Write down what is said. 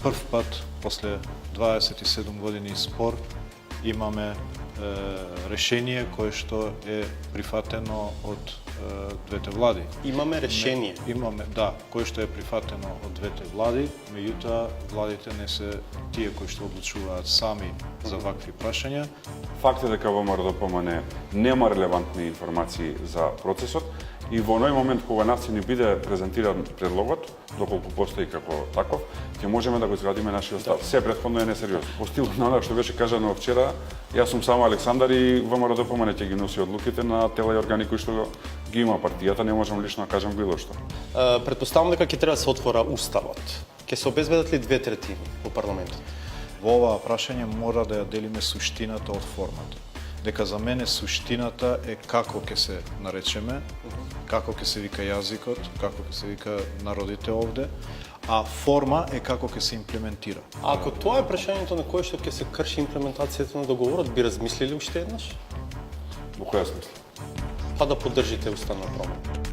прв пат, после 27 години спор, имаме решение кое што е прифатено од двете влади. Имаме решение. Имаме, да, кое што е прифатено од двете влади, меѓутоа владите не се тие кои што одлучуваат сами за вакви прашања. Факт е дека во МРДПМН нема релевантни информации за процесот и во оној момент кога нас ни биде презентиран предлогот, доколку постои како таков, ќе можеме да го изградиме нашиот став. Се претходно е несериозно. По стилот на она што беше кажано вчера, јас сум само Александар и ВМРО-ДПМН ќе ги носи одлуките на тела и органи кои што ги има партијата, не можам лично да кажам било што. Претпоставам дека ќе треба да се отвора уставот. Ќе се обезбедат ли 2/3 во парламентот? Во оваа прашање мора да ја делиме суштината од формата. Дека за мене суштината е како ќе се наречеме, како ќе се вика јазикот, како ќе се вика народите овде, а форма е како ќе се имплементира. А ако тоа е прашањето на кое што ќе се крши имплементацијата на договорот, би размислили уште еднаш? Во која смисла? Па да поддржите уставна промена.